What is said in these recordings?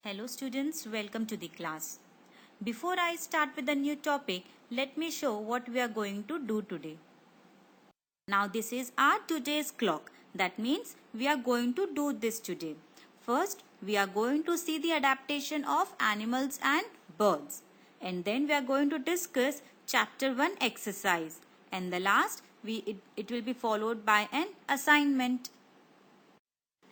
Hello students, welcome to the class. Before I start with the new topic, let me show what we are going to do today. Now this is our today's clock. That means we are going to do this today. First, we are going to see the adaptation of animals and birds. And then we are going to discuss chapter 1 exercise. And the last, it will be followed by an assignment.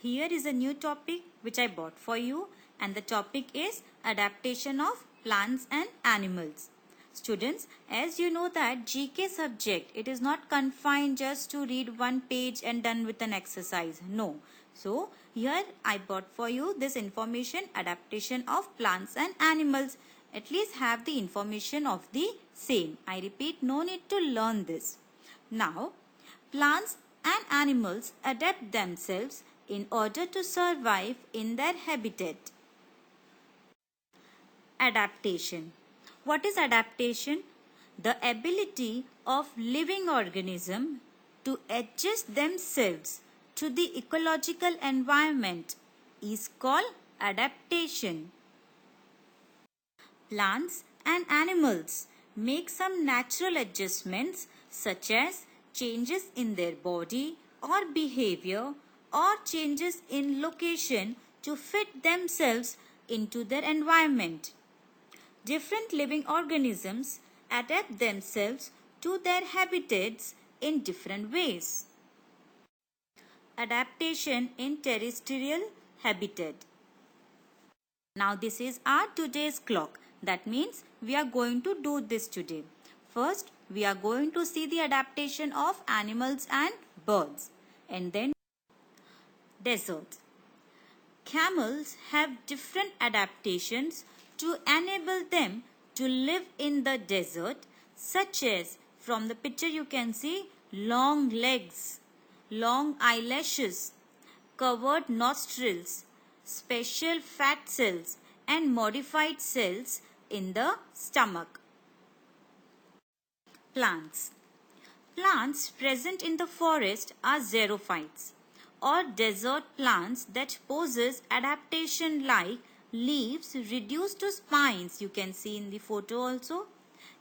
Here is a new topic which I bought for you, and the topic is adaptation of plants and animals. Students, as you know that GK subject, it is not confined just to read one page and done with an exercise. No. So, here I bought for you this information, adaptation of plants and animals. At least have the information of the same. I repeat, no need to learn this. Now, plants and animals adapt themselves in order to survive in their habitat. Adaptation. What is adaptation? The ability of living organism to adjust themselves to the ecological environment is called adaptation. Plants and animals make some natural adjustments such as changes in their body or behavior or changes in location to fit themselves into their environment. Different living organisms adapt themselves to their habitats in different ways. Adaptation in terrestrial habitat. Now this is our today's clock. That means we are going to do this today. First, we are going to see the adaptation of animals and birds. And then desert. Camels have different adaptations to enable them to live in the desert, such as from the picture you can see long legs, long eyelashes, covered nostrils, special fat cells and modified cells in the stomach. Plants. Plants present in the forest are xerophytes, or desert plants that possess adaptation like leaves reduced to spines, you can see in the photo also,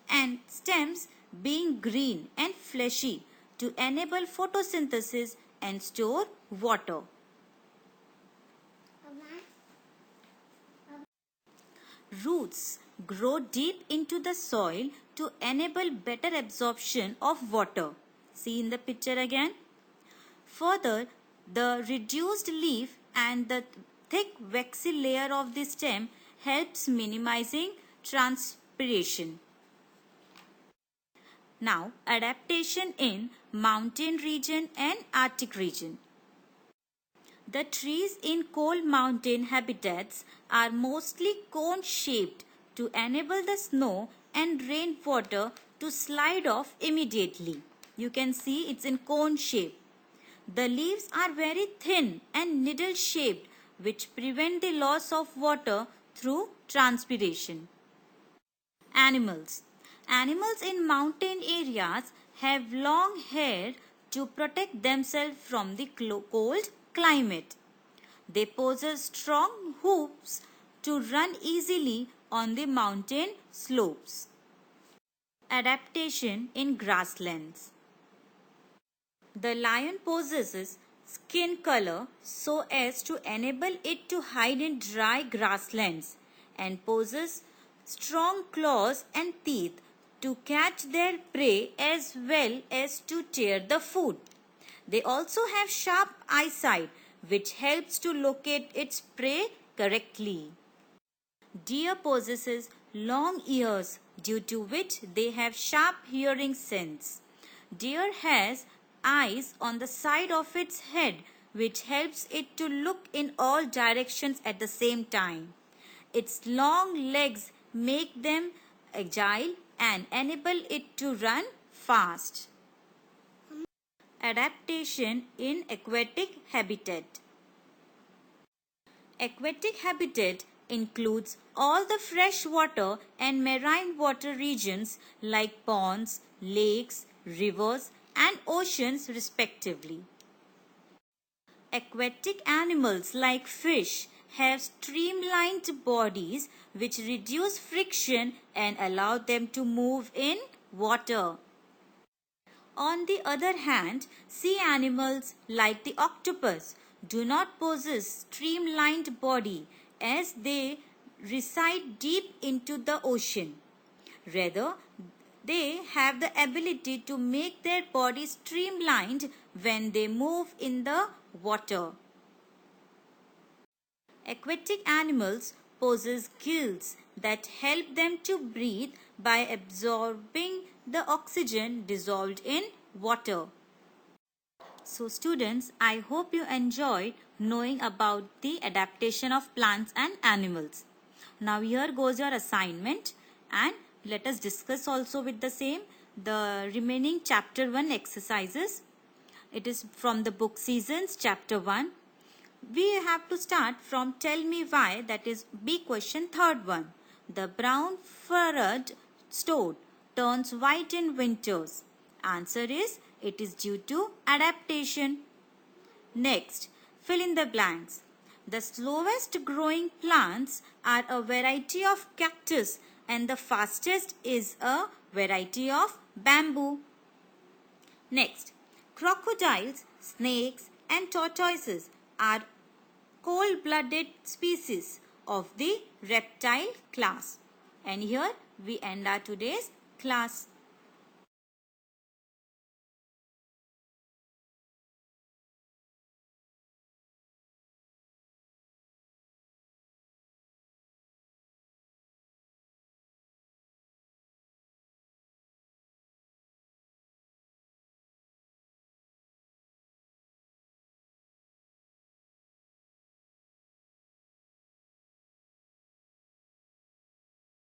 and stems being green and fleshy to enable photosynthesis and store water. Roots grow deep into the soil to enable better absorption of water. See in the picture again. Further, the reduced leaf and the thick waxy layer of the stem helps minimizing transpiration. Now, adaptation in mountain region and Arctic region. The trees in cold mountain habitats are mostly cone-shaped to enable the snow and rainwater to slide off immediately. You can see it's in cone shape. The leaves are very thin and needle-shaped, which prevent the loss of water through transpiration. Animals. Animals in mountain areas have long hair to protect themselves from the cold climate. They possess strong hooves to run easily on the mountain slopes. Adaptation in grasslands. The lion possesses skin color so as to enable it to hide in dry grasslands and possesses strong claws and teeth to catch their prey as well as to tear the food. They also have sharp eyesight which helps to locate its prey correctly. Deer possesses long ears due to which they have sharp hearing sense. Deer has eyes on the side of its head which helps it to look in all directions at the same time. Its long legs make them agile and enable it to run fast. Adaptation in aquatic habitat. Aquatic habitat includes all the freshwater and marine water regions like ponds, lakes, rivers, and oceans respectively. Aquatic animals like fish have streamlined bodies which reduce friction and allow them to move in water. On the other hand, sea animals like the octopus do not possess streamlined body as they reside deep into the ocean. Rather, they have the ability to make their body streamlined when they move in the water. Aquatic animals possess gills that help them to breathe by absorbing the oxygen dissolved in water. So students, I hope you enjoyed knowing about the adaptation of plants and animals. Now here goes your assignment, and let us discuss also with the same the remaining chapter 1 exercises. It is from the book Seasons chapter 1. We have to start from tell me why, that is B question third one. The brown furred toad turns white in winters. Answer is it is due to adaptation. Next, fill in the blanks. The slowest growing plants are a variety of cactus and the fastest is a variety of bamboo. Next, crocodiles, snakes and tortoises are cold-blooded species of the reptile class. And here we end our today's class.